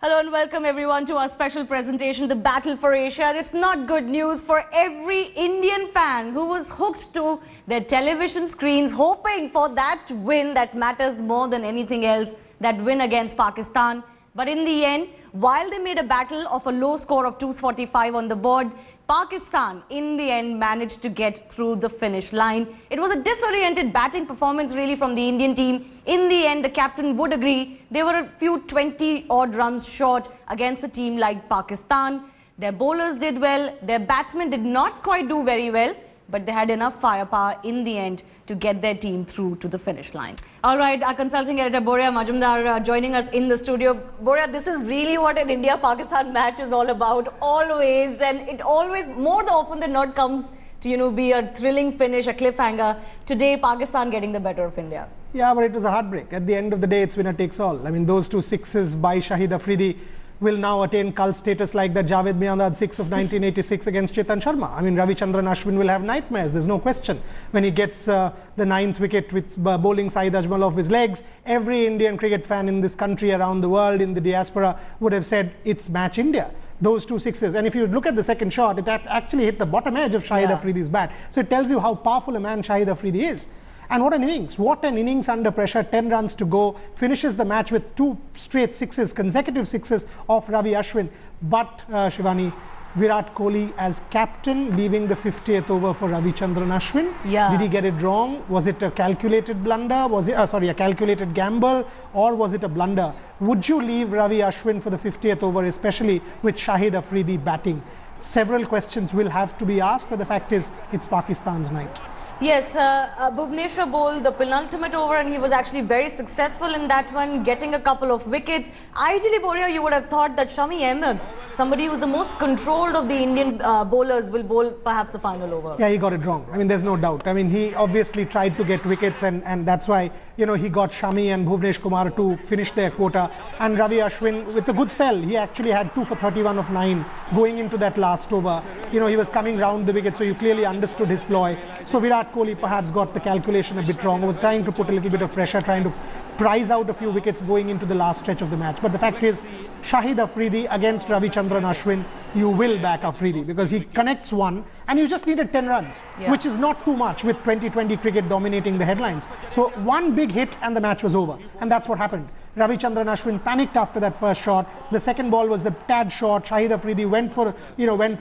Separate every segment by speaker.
Speaker 1: Hello and welcome everyone to our special presentation, The Battle for Asia. And it's not good news for every Indian fan who was hooked to their television screens, hoping for that win that matters more than anything else, that win against Pakistan. But in the end, while they made a battle of a low score of 245 on the board, Pakistan, in the end, managed to get through the finish line. It was a disoriented batting performance, really, from the Indian team. In the end, the captain would agree, they were a few 20-odd runs short against a team like Pakistan. Their bowlers did well. Their batsmen did not quite do very well, but they had enough firepower in the end to get their team through to the finish line. All right, our consulting editor Boria Majumdar joining us in the studio. Boria, this is really what an India-Pakistan match is all about, always, and it always, more often than not, comes to, be a thrilling finish, a cliffhanger. Today, Pakistan getting the better of India.
Speaker 2: Yeah, but it was a heartbreak. At the end of the day, it's winner takes all. I mean, those two sixes by Shahid Afridi will now attain cult status like the Javed Miandad 6 of 1986 against Chetan Sharma. I mean, Ravichandran Ashwin will have nightmares, there's no question. When he gets the 9th wicket with bowling Saeed Ajmal off his legs, every Indian cricket fan in this country, around the world, in the diaspora, would have said, it's match India. Those two sixes. And if you look at the second shot, it actually hit the bottom edge of Shahid Afridi's bat. So it tells you how powerful a man Shahid Afridi is. And what an innings. What an innings under pressure. 10 runs to go. Finishes the match with 2 straight sixes, consecutive sixes of Ravi Ashwin. But Shivani, Virat Kohli as captain leaving the 50th over for Ravichandran Ashwin.
Speaker 1: Yeah.
Speaker 2: Did he get it wrong? Was it a calculated blunder? Was it, a calculated gamble? Or was it a blunder? Would you leave Ravi Ashwin for the 50th over, especially with Shahid Afridi batting? Several questions will have to be asked, but the fact is, it's Pakistan's night.
Speaker 1: Yes, Bhuvneshwar bowled the penultimate over and he was actually very successful in that one, getting a couple of wickets. Ideally, Boria, you would have thought that Shami Ahmed, somebody who's the most controlled of the Indian bowlers, will bowl perhaps the final over.
Speaker 2: Yeah, he got it wrong. I mean, there's no doubt. I mean, he obviously tried to get wickets and that's why, he got Shami and Bhuvnesh Kumar to finish their quota. And Ravi Ashwin, with a good spell, he actually had 2 for 31 of 9 going into that last over. He was coming round the wicket, so you clearly understood his ploy. So Virat Kohli perhaps got the calculation a bit wrong. Was trying to put a little bit of pressure, trying to prize out a few wickets going into the last stretch of the match. But the fact is, Shahid Afridi against Ravichandran Ashwin, you will back Afridi because he connects one and you just needed 10 runs, which is not too much with 2020 cricket dominating the headlines. So one big hit and the match was over, and that's what happened. Ravichandran Ashwin panicked after that first shot. The second ball was a tad short. Shahid Afridi went for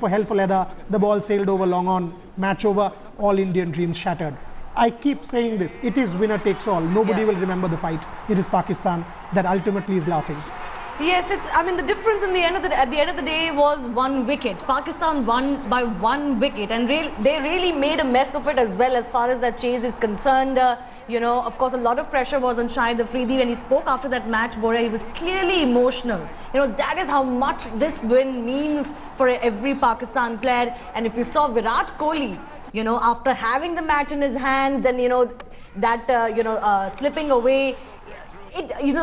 Speaker 2: hell for leather. The ball sailed over long on. Match over. All Indian dreams shattered. I keep saying this. It is winner takes all. Nobody will remember the fight. It is Pakistan that ultimately is laughing.
Speaker 1: Yes, the difference at the end of the day was 1 wicket. Pakistan won by 1 wicket and they really made a mess of it as well as far as that chase is concerned. Of course, a lot of pressure was on Shahid Afridi. When he spoke after that match, Boria, he was clearly emotional. That is how much this win means for every Pakistan player. And if you saw Virat Kohli, after having the match in his hands, then, slipping away,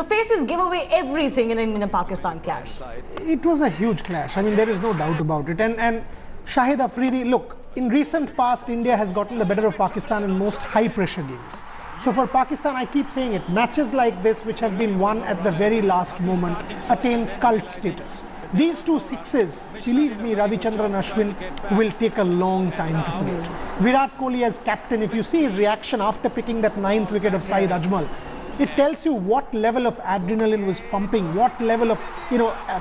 Speaker 1: faces give away everything in a Pakistan clash.
Speaker 2: It was a huge clash. I mean, there is no doubt about it. And Shahid Afridi, look, in recent past, India has gotten the better of Pakistan in most high-pressure games. So for Pakistan, I keep saying it, matches like this, which have been won at the very last moment, attain cult status. These 2 sixes, believe me, Ravichandran Ashwin will take a long time to forget. Virat Kohli as captain, if you see his reaction after picking that 9th wicket of Saeed Ajmal, it tells you what level of adrenaline was pumping, what level of,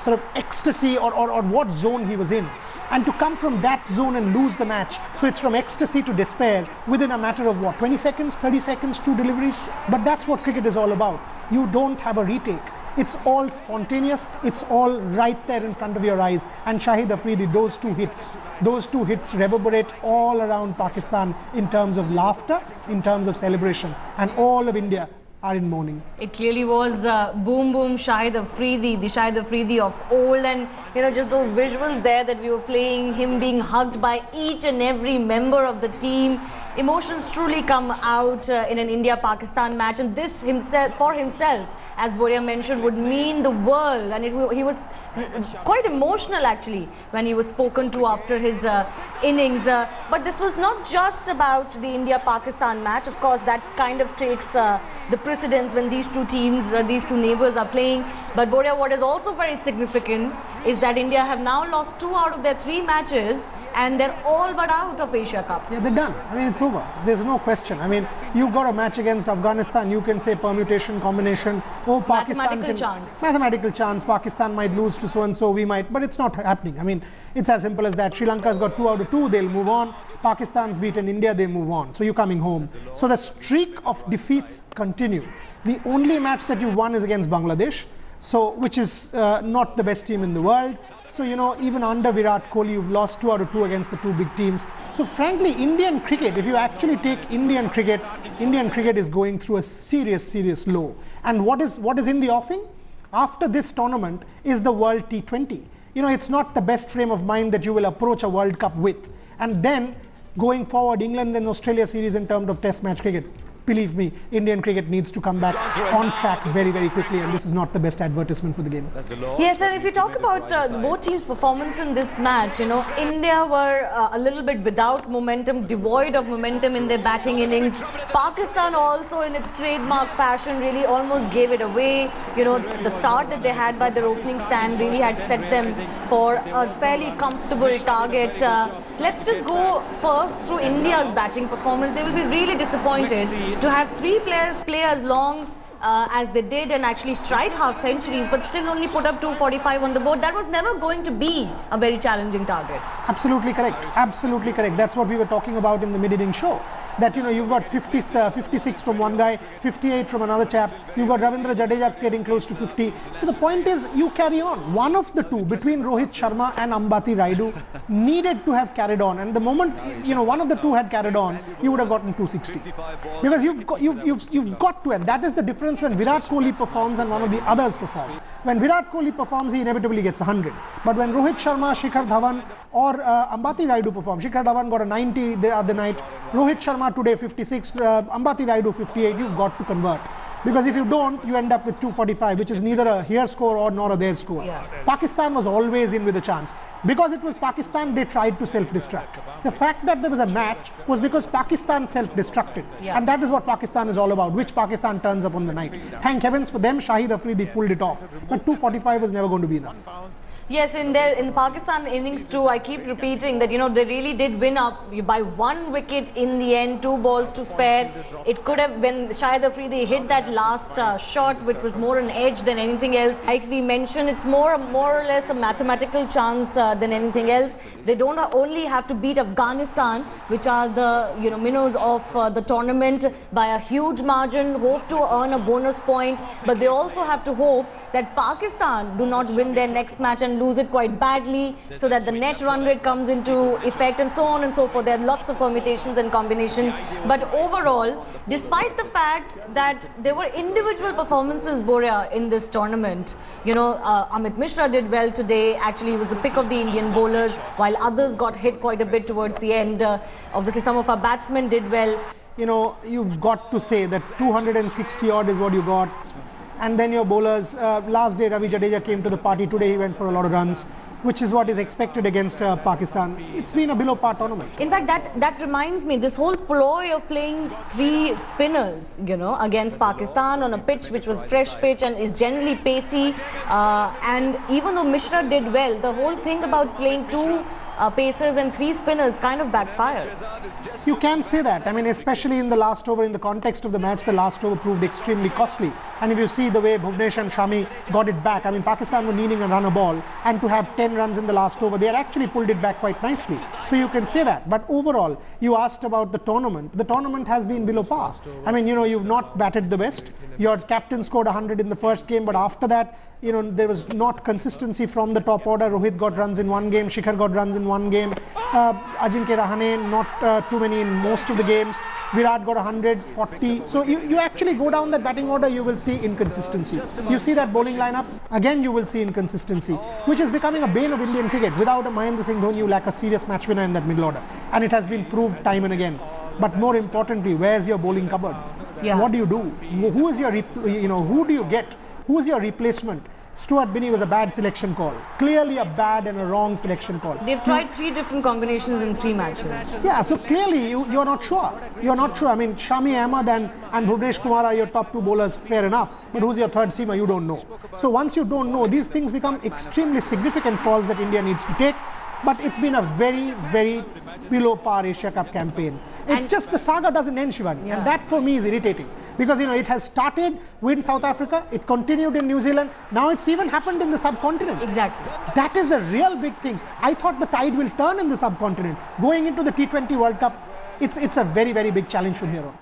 Speaker 2: sort of ecstasy or what zone he was in. And to come from that zone and lose the match, so it's from ecstasy to despair within a matter of what, 20 seconds, 30 seconds, 2 deliveries? But that's what cricket is all about. You don't have a retake. It's all spontaneous, it's all right there in front of your eyes. And Shahid Afridi, those two hits reverberate all around Pakistan in terms of laughter, in terms of celebration. And all of India are in mourning.
Speaker 1: It clearly was boom boom Shahid Afridi, the Shahid Afridi of old, and just those visuals there that we were playing, him being hugged by each and every member of the team. Emotions truly come out in an India-Pakistan match, and this for himself as Boria mentioned, would mean the world. And he was quite emotional actually when he was spoken to after his innings. But this was not just about the India-Pakistan match. Of course, that kind of takes the precedence when these two teams, these two neighbours are playing. But Boria, what is also very significant is that India have now lost 2 out of their 3 matches and they're all but out of Asia Cup.
Speaker 2: Yeah, they're done. I mean, it's over. There's no question. I mean, you've got a match against Afghanistan, you can say permutation, combination. Oh, Pakistan mathematical chance. Pakistan might lose to so-and-so, we might, but it's not happening. I mean, it's as simple as that. Sri Lanka's got 2 out of 2, they'll move on. Pakistan's beaten India, they move on. So you're coming home. So the streak of defeats continue. The only match that you won is against Bangladesh, so which is not the best team in the world. So, you know, even under Virat Kohli, you've lost 2 out of 2 against the 2 big teams. So, frankly, Indian cricket, if you actually take Indian cricket is going through a serious low. And what is in the offing? After this tournament is the World T20. You know, it's not the best frame of mind that you will approach a World Cup with. And then, going forward, England and Australia series in terms of Test match cricket. Believe me, Indian cricket needs to come back on track very quickly, and this is not the best advertisement for the game.
Speaker 1: Yes, and if you talk about both teams' performance in this match, you know, India were a little bit without momentum, devoid of momentum in their batting innings. Pakistan also, in its trademark fashion, really almost gave it away. You know, the start that they had by their opening stand really had set them for a fairly comfortable target. Let's just go first through India's batting performance. They will be really disappointed to have 3 players play as long as they did and actually strike half centuries, but still only put up 245 on the board. That was never going to be a very challenging target.
Speaker 2: Absolutely correct. Absolutely correct. That's what we were talking about in the mid-inning show. That, you know, you've got 56 from one guy, 58 from another chap. You've got Ravindra Jadeja getting close to 50. So the point is, you carry on. One of the two, between Rohit Sharma and Ambati Rayudu, needed to have carried on. And the moment, you know, one of the two had carried on, you would have gotten 260. Because you've got to, and that is the difference when Virat Kohli performs and one of the others perform. When Virat Kohli performs, he inevitably gets 100. But when Rohit Sharma, Shikhar Dhawan or Ambati Rayudu perform, Shikhar Dhawan got a 90 the other night, Rohit Sharma today 56, Ambati Rayudu 58, you've got to convert. Because if you don't, you end up with 245, which is neither a here score or nor a there score. Yeah. Pakistan was always in with a chance. Because it was Pakistan, they tried to self-destruct. The fact that there was a match was because Pakistan self-destructed. Yeah. And that is what Pakistan is all about, which Pakistan turns up on the night. Thank heavens for them, Shahid Afridi pulled it off. But 245 was never going to be enough.
Speaker 1: Yes, in the Pakistan innings too, I keep repeating that, you know, they really did win up by 1 wicket in the end, 2 balls to spare. It could have, when Shahid Afridi hit that last shot, which was more an edge than anything else. Like we mentioned, it's more or less a mathematical chance than anything else. They don't only have to beat Afghanistan, which are the, you know, minnows of the tournament, by a huge margin, hope to earn a bonus point, but they also have to hope that Pakistan do not win their next match and lose it quite badly, so that the net run rate comes into effect, and so on and so forth. There are lots of permutations and combinations, but overall, despite the fact that there were individual performances, Boria, in this tournament, you know, Amit Mishra did well today. Actually, he was the pick of the Indian bowlers, while others got hit quite a bit towards the end. Obviously, some of our batsmen did well.
Speaker 2: You know, you've got to say that 260 odd is what you got. And then your bowlers, last day Ravi Jadeja came to the party, today he went for a lot of runs, which is what is expected against Pakistan. It's been a below par tournament.
Speaker 1: In fact, that reminds me, this whole ploy of playing 3 spinners, you know, against Pakistan on a pitch which was fresh pitch and is generally pacey, and even though Mishra did well, the whole thing about playing 2 pacers and 3 spinners kind of backfired.
Speaker 2: You can say that. I mean, especially in the last over, in the context of the match, the last over proved extremely costly. And if you see the way Bhuvnesh and Shami got it back, I mean, Pakistan were needing a run a ball, and to have 10 runs in the last over, they had actually pulled it back quite nicely. So you can say that. But overall, you asked about the tournament. The tournament has been below par. I mean, you know, you've not batted the best. Your captain scored 100 in the first game, but after that, you know, there was not consistency from the top order. Rohit got runs in 1 game, Shikhar got runs in 1 game, Ajinkya Rahane not too many in most of the games, Virat got 140. So you actually go down that batting order, you will see inconsistency. You see that bowling lineup, again you will see inconsistency, which is becoming a bane of Indian cricket. Without a Mahendra Singh Dhoni, you lack a serious match winner in that middle order, and it has been proved time and again. But more importantly, where's your bowling cupboard? Yeah. What do you do? Who is your, you know, who do you get Who's your replacement? Stuart Binney was a bad selection call. Clearly a bad and a wrong selection call.
Speaker 1: They've tried 3 different combinations in 3 matches.
Speaker 2: Yeah, so clearly you're not sure. You're not sure. I mean, Shami Ahmed and Bhuvnesh Kumar are your top 2 bowlers, fair enough. But who's your third seamer? You don't know. So once you don't know, these things become extremely significant calls that India needs to take. But it's been a very, very below par Asia Cup campaign. It's just the saga doesn't end, Shivani.
Speaker 1: Yeah.
Speaker 2: And that for me is irritating. Because, it has started with South Africa, it continued in New Zealand, now it's even happened in the subcontinent.
Speaker 1: Exactly.
Speaker 2: That is a real big thing. I thought the tide will turn in the subcontinent. Going into the T20 World Cup, it's a very, very big challenge from here on.